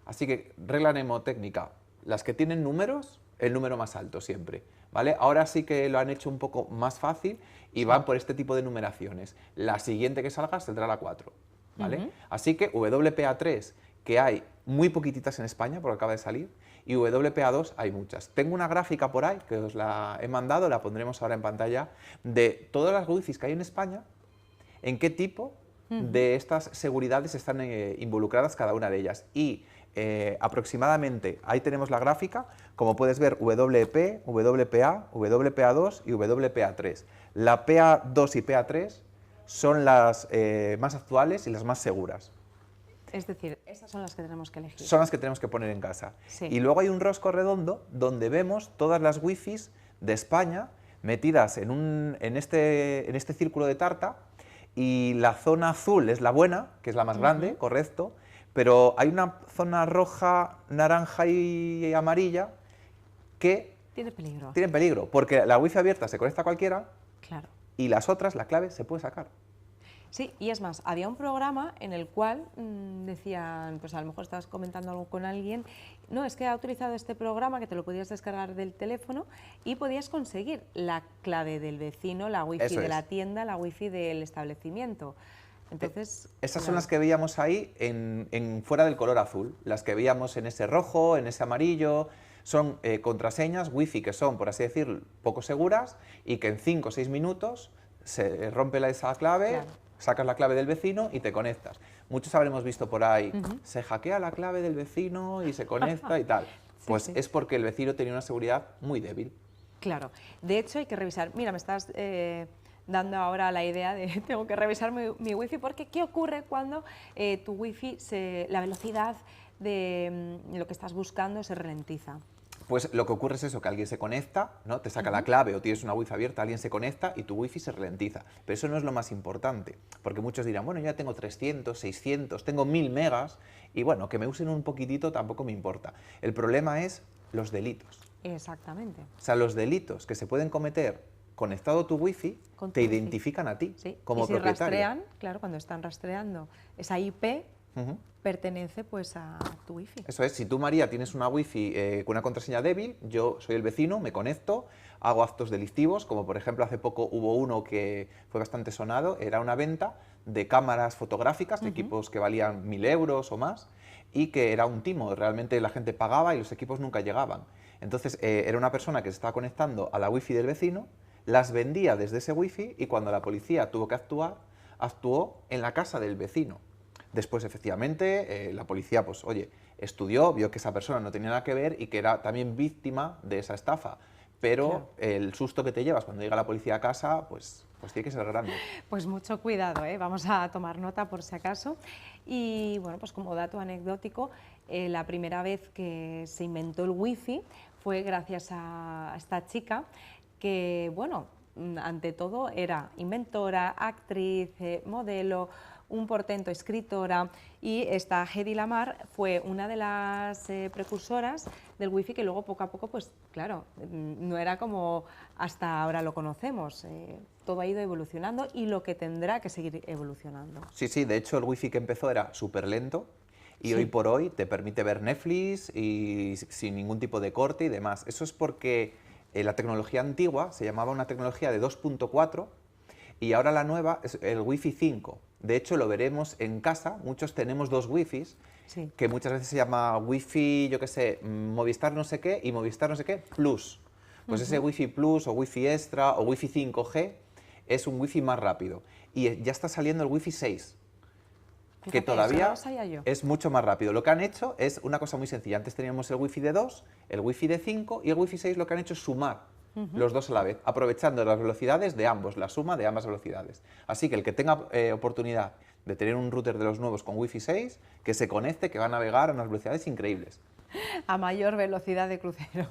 Así que, regla mnemotécnica, las que tienen números, el número más alto siempre, ¿vale? Ahora sí que lo han hecho un poco más fácil y van por este tipo de numeraciones. La siguiente que salga saldrá la 4, ¿vale? Así que WPA3, que hay muy poquititas en España, porque acaba de salir, y WPA2 hay muchas. Tengo una gráfica por ahí, que os la he mandado, la pondremos ahora en pantalla, de todas las wifis que hay en España, en qué tipo de estas seguridades están involucradas cada una de ellas. Y aproximadamente, ahí tenemos la gráfica, como puedes ver, WP, WPA, WPA2 y WPA3. La PA2 y PA3 son las más actuales y las más seguras. Es decir, esas son las que tenemos que elegir. Son las que tenemos que poner en casa. Sí. Y luego hay un rosco redondo donde vemos todas las wifis de España metidas en este círculo de tarta, y la zona azul es la buena, que es la más grande, correcto, pero hay una zona roja, naranja y amarilla que Tiene peligro. tienen peligro, porque la wifi abierta se conecta a cualquiera Claro. y las otras, la clave, se puede sacar. Sí, y es más, había un programa en el cual decían, pues a lo mejor estabas comentando algo con alguien, no, es que ha utilizado este programa que te lo podías descargar del teléfono y podías conseguir la clave del vecino, la wifi Eso de es. la tienda, la wifi del establecimiento. Entonces, Esas son las que veíamos ahí fuera del color azul, las que veíamos en ese rojo, en ese amarillo. Son contraseñas wifi que son, por así decir, poco seguras y que en 5 o 6 minutos se rompe esa clave, Claro. sacas la clave del vecino y te conectas. Muchos habremos visto por ahí, se hackea la clave del vecino y se conecta y tal. Pues sí. es porque el vecino tenía una seguridad muy débil. claro, de hecho hay que revisar. Mira, me estás dando ahora la idea de tengo que revisar mi wifi, porque ¿qué ocurre cuando tu wifi, la velocidad de lo que estás buscando se ralentiza? Pues lo que ocurre es eso, que alguien se conecta, ¿no? Te saca la clave o tienes una wifi abierta, alguien se conecta y tu wifi se ralentiza. Pero eso no es lo más importante, porque muchos dirán, bueno, ya tengo 300, 600, tengo 1000 megas y bueno, que me usen un poquitito tampoco me importa. El problema es los delitos. Exactamente. O sea, los delitos que se pueden cometer conectado a tu wifi Con tu te wifi. identifican a ti Sí. como y si propietario. rastrean, claro, cuando están rastreando esa IP, pertenece pues a tu wifi. Eso es, si tú, María, tienes una wifi con una contraseña débil, yo soy el vecino, me conecto, hago actos delictivos, como por ejemplo hace poco hubo uno que fue bastante sonado, era una venta de cámaras fotográficas, de equipos que valían 1000 euros o más, y que era un timo, realmente la gente pagaba y los equipos nunca llegaban. Entonces era una persona que se estaba conectando a la wifi del vecino, las vendía desde ese wifi y cuando la policía tuvo que actuar, actuó en la casa del vecino. Después, efectivamente, la policía, pues, oye, estudió, vio que esa persona no tenía nada que ver y que era también víctima de esa estafa. Pero Claro. el susto que te llevas cuando llega la policía a casa, pues tiene que ser grande. Pues mucho cuidado, ¿eh? Vamos a tomar nota por si acaso. Y bueno, pues como dato anecdótico, la primera vez que se inventó el wifi fue gracias a esta chica que, bueno, ante todo era inventora, actriz, modelo, un portento escritora, y esta Hedy Lamar fue una de las precursoras del wifi que luego poco a poco, pues claro, no era como hasta ahora lo conocemos, todo ha ido evolucionando y lo que tendrá que seguir evolucionando. Sí, sí, de hecho el wifi que empezó era súper lento y Sí. hoy por hoy te permite ver Netflix y sin ningún tipo de corte y demás. Eso es porque la tecnología antigua se llamaba una tecnología de 2.4 y ahora la nueva es el Wi-Fi 5. De hecho, lo veremos en casa, muchos tenemos dos Wi-Fis, Sí. que muchas veces se llama Wi-Fi, yo qué sé, Movistar no sé qué y Movistar no sé qué Plus. Pues ese Wi-Fi Plus o Wi-Fi Extra o Wi-Fi 5G es un Wi-Fi más rápido. Y ya está saliendo el Wi-Fi 6, que Fíjate, eso todavía no lo sabía yo. es mucho más rápido. Lo que han hecho es una cosa muy sencilla. Antes teníamos el Wi-Fi de 2, el Wi-Fi de 5 y el Wi-Fi 6 lo que han hecho es sumar los dos a la vez, aprovechando las velocidades de ambos, la suma de ambas velocidades. Así que el que tenga oportunidad de tener un router de los nuevos con Wi-Fi 6, que se conecte, que va a navegar a unas velocidades increíbles. A mayor velocidad de crucero.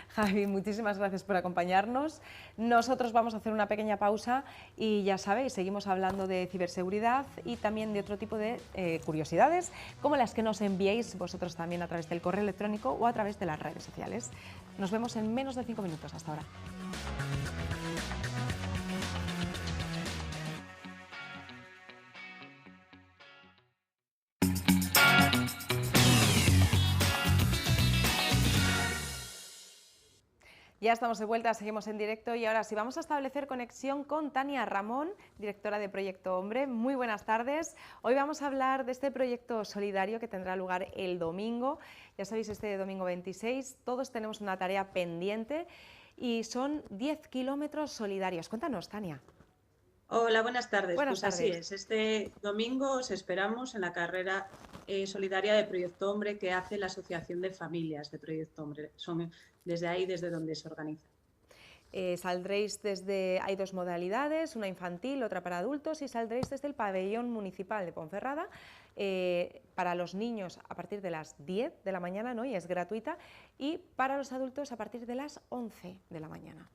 Javi, muchísimas gracias por acompañarnos. Nosotros vamos a hacer una pequeña pausa y ya sabéis, seguimos hablando de ciberseguridad y también de otro tipo de curiosidades, como las que nos enviéis vosotros también a través del correo electrónico o a través de las redes sociales. Nos vemos en menos de 5 minutos. Hasta ahora. Ya estamos de vuelta, seguimos en directo y ahora sí vamos a establecer conexión con Tania Ramón, directora de Proyecto Hombre. Muy buenas tardes. Hoy vamos a hablar de este proyecto solidario que tendrá lugar el domingo. Ya sabéis, este domingo 26, todos tenemos una tarea pendiente y son 10 kilómetros solidarios. Cuéntanos, Tania. Hola, buenas tardes. Buenas Pues así tardes. es, este domingo os esperamos en la carrera solidaria de Proyecto Hombre que hace la Asociación de Familias de Proyecto Hombre. Son desde ahí, desde donde se organiza. Saldréis desde, hay dos modalidades, una infantil, otra para adultos, y saldréis desde el pabellón municipal de Ponferrada para los niños a partir de las 10 de la mañana, ¿no? Y es gratuita, y para los adultos a partir de las 11 de la mañana.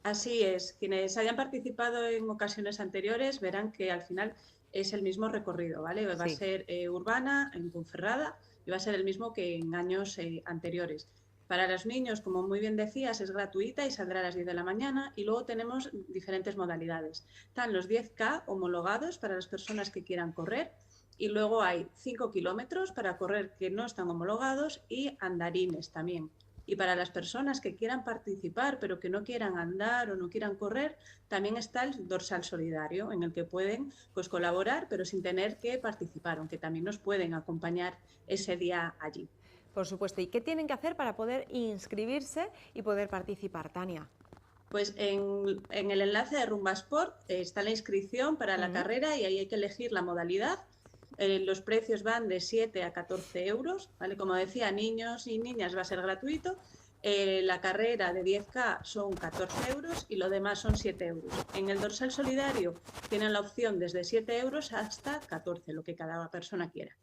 Así es, quienes hayan participado en ocasiones anteriores verán que al final es el mismo recorrido, ¿vale? Va a Sí. ser urbana, en Ponferrada, y va a ser el mismo que en años anteriores. Para los niños, como muy bien decías, es gratuita y saldrá a las 10 de la mañana, y luego tenemos diferentes modalidades. Están los 10K homologados para las personas que quieran correr, y luego hay 5 kilómetros para correr que no están homologados y andarines también. Y para las personas que quieran participar pero que no quieran andar o no quieran correr, también está el dorsal solidario en el que pueden pues, colaborar pero sin tener que participar, aunque también nos pueden acompañar ese día allí. Por supuesto. ¿Y qué tienen que hacer para poder inscribirse y poder participar, Tania? Pues en el enlace de Rumba Sport está la inscripción para la carrera y ahí hay que elegir la modalidad. Los precios van de 7 a 14 euros, ¿vale? Como decía, niños y niñas va a ser gratuito. La carrera de 10K son 14 euros y lo demás son 7 euros. En el dorsal solidario tienen la opción desde 7 euros hasta 14, lo que cada persona quiera.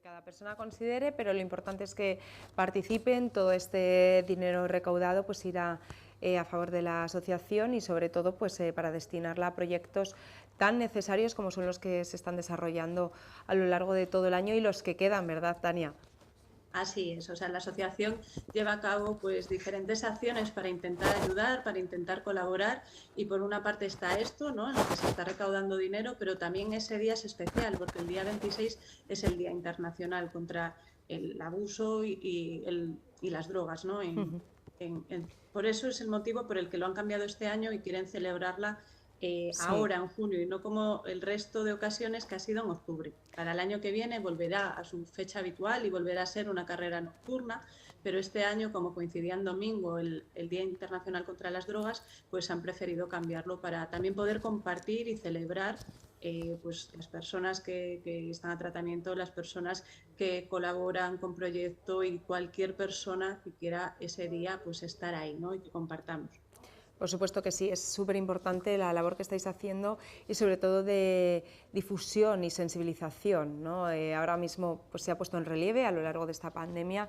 cada persona considere, pero lo importante es que participen. Todo este dinero recaudado pues irá a favor de la asociación y sobre todo pues para destinarla a proyectos tan necesarios como son los que se están desarrollando a lo largo de todo el año y los que quedan, ¿verdad, Tania? Así es, o sea, la asociación lleva a cabo pues diferentes acciones para intentar ayudar, para intentar colaborar, y por una parte está esto, ¿no?, en lo que se está recaudando dinero, pero también ese día es especial porque el día 26 es el Día Internacional contra el abuso y las drogas, ¿no? Por eso es el motivo por el que lo han cambiado este año y quieren celebrarla ahora en junio y no como el resto de ocasiones que ha sido en octubre. Para el año que viene volverá a su fecha habitual y volverá a ser una carrera nocturna, pero este año, como coincidía en domingo el Día Internacional contra las Drogas, pues han preferido cambiarlo para también poder compartir y celebrar pues las personas que están a tratamiento, las personas que colaboran con proyecto y cualquier persona que quiera ese día pues estar ahí, ¿no?, y que compartamos. Por supuesto que sí, es súper importante la labor que estáis haciendo y sobre todo de difusión y sensibilización, ¿no? Ahora mismo pues, se ha puesto en relieve a lo largo de esta pandemia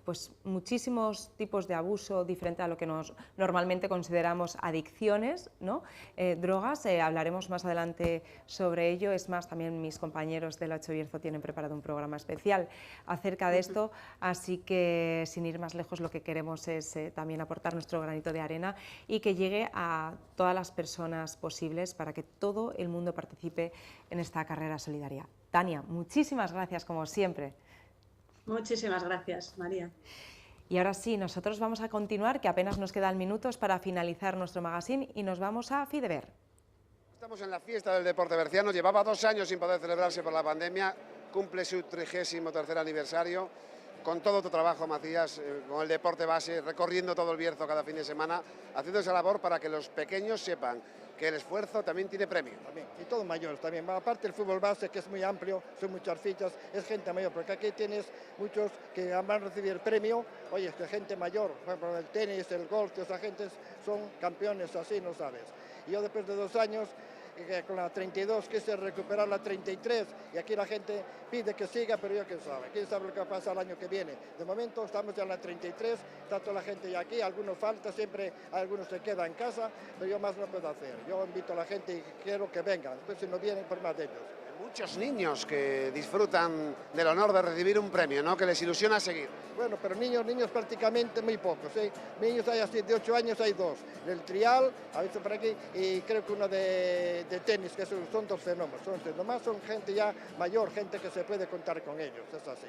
pues, muchísimos tipos de abuso diferente a lo que normalmente consideramos adicciones, ¿no? Drogas, hablaremos más adelante sobre ello. Es más, también mis compañeros de la Ocho Bierzo tienen preparado un programa especial acerca de esto, así que sin ir más lejos lo que queremos es también aportar nuestro granito de arena y que llegue a todas las personas posibles para que todo el mundo participe en esta carrera solidaria. Tania, muchísimas gracias como siempre. Muchísimas gracias, María. Y ahora sí, nosotros vamos a continuar, que apenas nos quedan minutos para finalizar nuestro magazine y nos vamos a Fideber. Estamos en la fiesta del deporte berciano, llevaba 2 años sin poder celebrarse por la pandemia, cumple su 33º aniversario. Con todo tu trabajo, Macías, con el deporte base, recorriendo todo el Bierzo cada fin de semana, haciendo esa labor para que los pequeños sepan que el esfuerzo también tiene premio. También, y todos mayores también. Aparte el fútbol base, que es muy amplio, son muchas fichas, es gente mayor, porque aquí tienes muchos que van a recibir premio. Oye, es que gente mayor, por ejemplo, el tenis, el golf, esa gente son campeones así, no sabes. Y yo después de 2 años, con la 32 quise recuperar la 33 y aquí la gente pide que siga, pero yo quién sabe lo que va a pasar el año que viene. De momento estamos ya en la 33, está toda la gente ya aquí, algunos falta, siempre algunos se quedan en casa, pero yo más no puedo hacer. Yo invito a la gente y quiero que vengan, después si no vienen, por más de ellos. Muchos niños que disfrutan del honor de recibir un premio, ¿no?, que les ilusiona seguir. Bueno, pero niños prácticamente muy pocos, ¿sí? Niños hay así de 8 años, hay 2. El trial, ha visto por aquí, y creo que uno de tenis, que son 2 fenómenos. Nomás son gente ya mayor, gente que se puede contar con ellos, es así.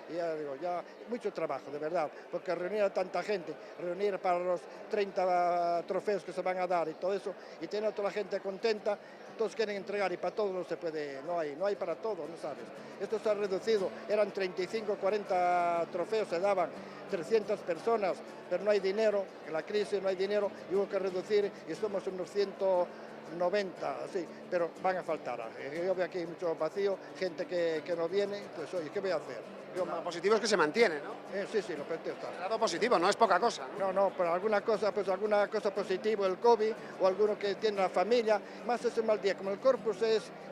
Y ya digo, ya mucho trabajo, de verdad, porque reunir a tanta gente, reunir para los 30 trofeos que se van a dar y todo eso, y tener a toda la gente contenta, todos quieren entregar y para todos no se puede, no hay para todos, no sabes. Esto se ha reducido, eran 35, 40 trofeos, se daban 300 personas, pero no hay dinero, en la crisis no hay dinero, y hubo que reducir y somos unos 190, así, pero van a faltar. Yo veo aquí mucho vacío, gente que no viene, pues oye, ¿qué voy a hacer? Lo positivo es que se mantiene, ¿no? Sí, lo positivo está. El lado positivo, no es poca cosa, ¿no? No, pero alguna cosa positiva, el COVID, o alguno que tiene la familia, más ese mal día, como el Corpus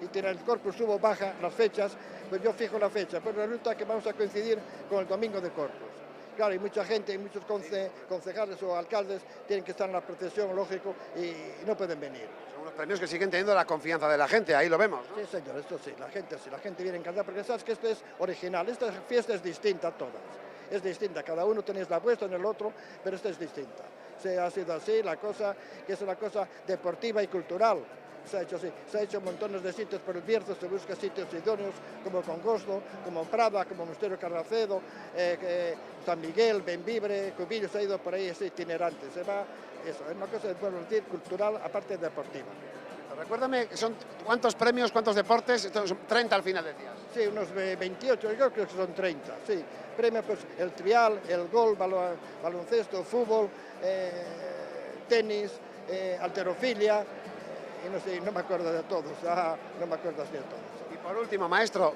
y tiene el Corpus subo, baja las fechas, pues yo fijo la fecha, pero resulta que vamos a coincidir con el domingo de Corpus. Claro, hay mucha gente, muchos concejales o alcaldes tienen que estar en la procesión, lógico, y no pueden venir. Son unos premios que siguen teniendo la confianza de la gente, ahí lo vemos, ¿no? Sí, señor, esto sí, la gente viene encantada, porque sabes que esto es original, esta fiesta es distinta a todas, es distinta, cada uno tenéis la vuestra en el otro, pero esta es distinta. Ha sido así, la cosa, que es una cosa deportiva y cultural. Se ha hecho así, se ha hecho montones de sitios por el Bierzo, se busca sitios idóneos como Congosto, como Prada, como Monasterio Carracedo, San Miguel, Bembibre, Cubillos, se ha ido por ahí, es itinerante, se va, eso, es una cosa, bueno, decir, cultural, aparte deportiva. Recuérdame, ¿cuántos premios, cuántos deportes? Son 30 al final decías. Sí, unos 28, yo creo que son 30, sí. Premios, pues, el trial, el golf, baloncesto, fútbol, tenis, halterofilia, y no sé, no me acuerdo de todos, no me acuerdo así de todos. Y por último, maestro,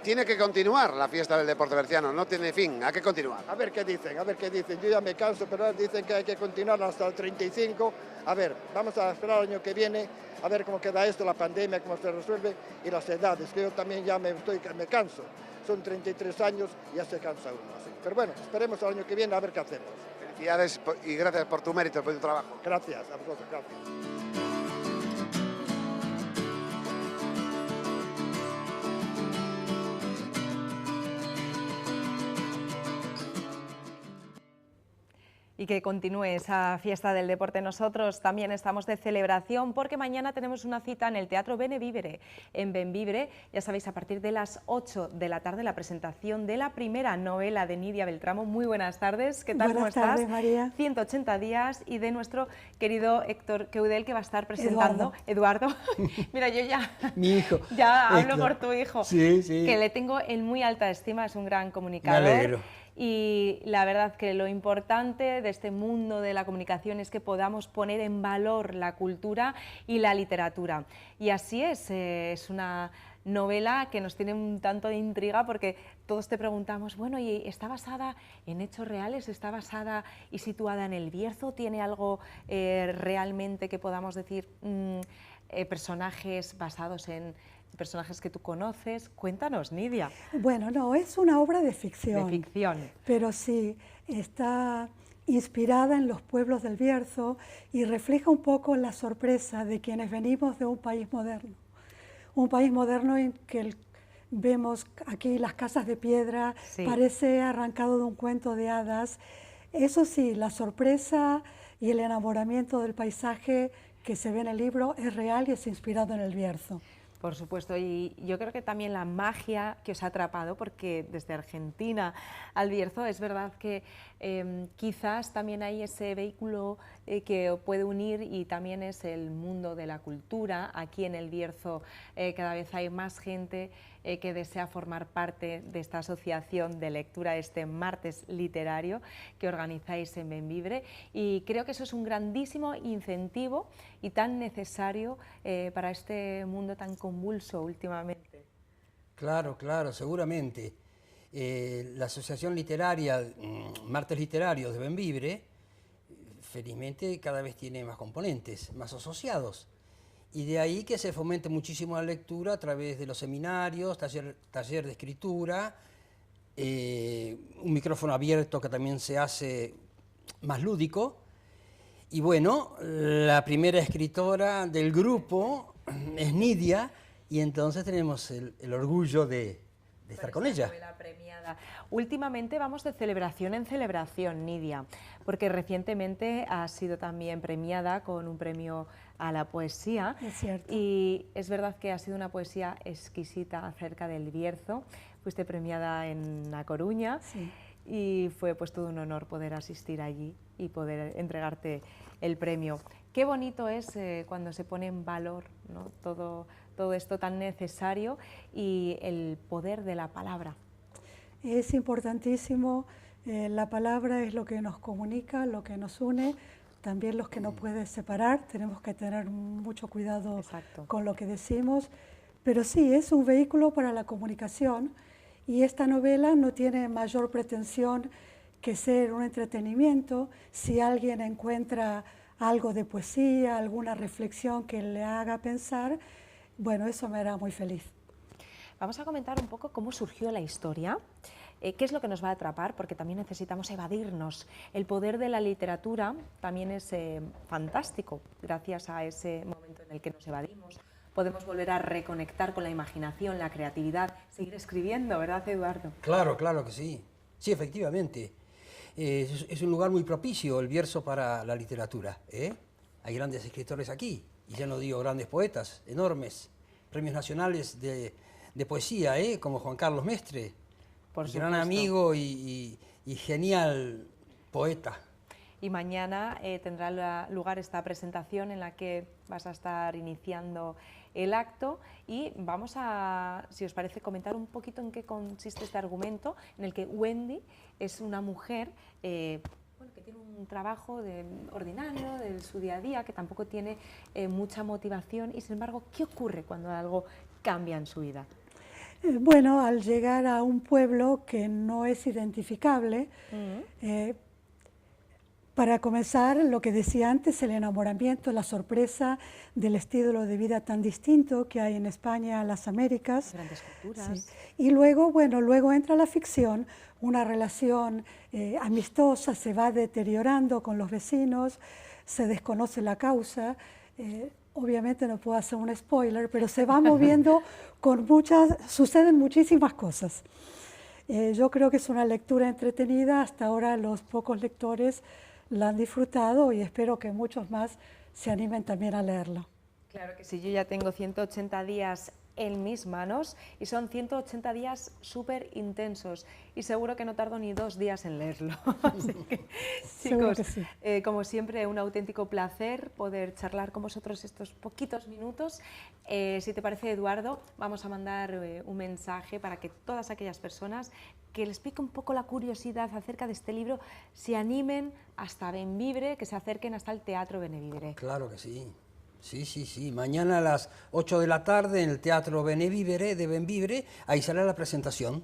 tiene que continuar la fiesta del deporte berciano, no tiene fin, hay que continuar. A ver qué dicen, yo ya me canso, pero dicen que hay que continuar hasta el 35. A ver, vamos a esperar el año que viene, a ver cómo queda esto, la pandemia, cómo se resuelve, y las edades, que yo también ya me canso. Son 33 años y ya se cansa uno. Así. Pero bueno, esperemos el año que viene a ver qué hacemos. Felicidades y gracias por tu mérito, por tu trabajo. Gracias, a vosotros, gracias. Y que continúe esa fiesta del deporte. Nosotros también estamos de celebración porque mañana tenemos una cita en el Teatro Benevivre, en Benvibre. Ya sabéis, a partir de las 8 de la tarde, la presentación de la primera novela de Nidia Beltramo. Muy buenas tardes, ¿qué tal? Buenas ¿Cómo tardes, estás? María. 180 días, y de nuestro querido Héctor Keudel, que va a estar presentando. Eduardo. Mira, yo ya... Mi hijo. Ya hablo por tu hijo. Sí, sí. Que le tengo en muy alta estima, es un gran comunicador. Me alegro. Y la verdad que lo importante de este mundo de la comunicación es que podamos poner en valor la cultura y la literatura. Y así es una novela que nos tiene un tanto de intriga porque todos te preguntamos, bueno, ¿y está basada en hechos reales? ¿Está basada y situada en el Bierzo? ¿Tiene algo realmente que podamos decir, personajes basados en personajes que tú conoces? Cuéntanos, Nidia. Bueno, no, es una obra de ficción. De ficción. Pero sí, está inspirada en los pueblos del Bierzo y refleja un poco la sorpresa de quienes venimos de un país moderno. Un país moderno en que vemos aquí las casas de piedra, sí, parece arrancado de un cuento de hadas. Eso sí, la sorpresa y el enamoramiento del paisaje que se ve en el libro es real y es inspirado en el Bierzo. Por supuesto, y yo creo que también la magia que os ha atrapado, porque desde Argentina al Bierzo es verdad que quizás también hay ese vehículo que puede unir, y también es el mundo de la cultura. Aquí en el Bierzo cada vez hay más gente que desea formar parte de esta asociación de lectura, este martes literario que organizáis en Benvibre, y creo que eso es un grandísimo incentivo y tan necesario para este mundo tan convulso últimamente. Claro, claro, seguramente. La Asociación Literaria, Martes Literarios de Benvibre, felizmente cada vez tiene más componentes, más asociados. Y de ahí que se fomente muchísimo la lectura a través de los seminarios, taller de escritura, un micrófono abierto que también se hace más lúdico. Y bueno, la primera escritora del grupo es Nidia, y entonces tenemos el orgullo de estar con ella. Premiada. Últimamente vamos de celebración en celebración, Nidia, porque recientemente has sido también premiada con un premio a la poesía. Es cierto. Y es verdad que ha sido una poesía exquisita acerca del Bierzo. Fuiste premiada en A Coruña. Sí. Y fue pues todo un honor poder asistir allí y poder entregarte el premio. Qué bonito es cuando se pone en valor, ¿no?, todo esto tan necesario, y el poder de la palabra. Es importantísimo, la palabra es lo que nos comunica, lo que nos une, también los que no puede separar. Tenemos que tener mucho cuidado, exacto, con lo que decimos, pero sí, es un vehículo para la comunicación, y esta novela no tiene mayor pretensión que ser un entretenimiento. Si alguien encuentra algo de poesía, alguna reflexión que le haga pensar, bueno, eso me hará muy feliz. Vamos a comentar un poco cómo surgió la historia, qué es lo que nos va a atrapar, porque también necesitamos evadirnos. El poder de la literatura también es fantástico. Gracias a ese momento en el que nos evadimos, podemos volver a reconectar con la imaginación, la creatividad, seguir escribiendo, ¿verdad, Eduardo? Claro, claro que sí. Sí, efectivamente. Es un lugar muy propicio el Bierzo para la literatura, ¿eh? Hay grandes escritores aquí, y ya no digo grandes poetas, enormes, premios nacionales de poesía, como Juan Carlos Mestre, gran amigo y genial poeta. Y mañana tendrá lugar esta presentación en la que vas a estar iniciando el acto, y vamos a, si os parece, comentar un poquito en qué consiste este argumento, en el que Wendy es una mujer bueno, que tiene un trabajo ordinario de su día a día, que tampoco tiene mucha motivación, y sin embargo, ¿qué ocurre cuando algo cambia en su vida? Bueno, al llegar a un pueblo que no es identificable, para comenzar, lo que decía antes, el enamoramiento, la sorpresa del estilo de vida tan distinto que hay en España, en las Américas. Grandes culturas. Sí. Y luego, bueno, luego entra la ficción, una relación amistosa se va deteriorando con los vecinos, se desconoce la causa. Obviamente no puedo hacer un spoiler, pero se va moviendo suceden muchísimas cosas. Yo creo que es una lectura entretenida, hasta ahora los pocos lectores la han disfrutado y espero que muchos más se animen también a leerla. Claro que sí, yo ya tengo 180 días en mis manos y son 180 días súper intensos y seguro que no tardo ni 2 días en leerlo. Así que, chicos, sí. Como siempre, un auténtico placer poder charlar con vosotros estos poquitos minutos. Si te parece, Eduardo, vamos a mandar un mensaje para que todas aquellas personas que les pique un poco la curiosidad acerca de este libro se animen hasta Bembibre, que se acerquen hasta el Teatro Benevivere. Claro que sí. Sí. Mañana a las 8 de la tarde en el Teatro Benevivere de Bembibre, ahí será la presentación.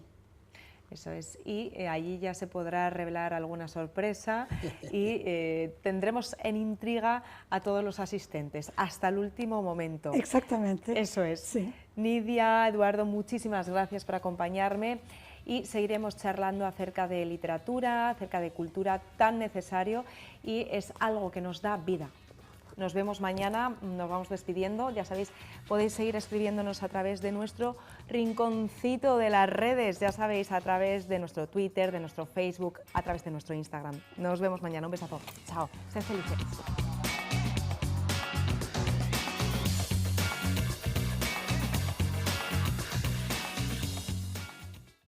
Eso es, y allí ya se podrá revelar alguna sorpresa y tendremos en intriga a todos los asistentes hasta el último momento. Exactamente. Eso es. Sí. Nidia, Eduardo, muchísimas gracias por acompañarme y seguiremos charlando acerca de literatura, acerca de cultura tan necesario y es algo que nos da vida. Nos vemos mañana, nos vamos despidiendo, ya sabéis, podéis seguir escribiéndonos a través de nuestro rinconcito de las redes, ya sabéis, a través de nuestro Twitter, de nuestro Facebook, a través de nuestro Instagram. Nos vemos mañana, un besazo, chao, sed felices.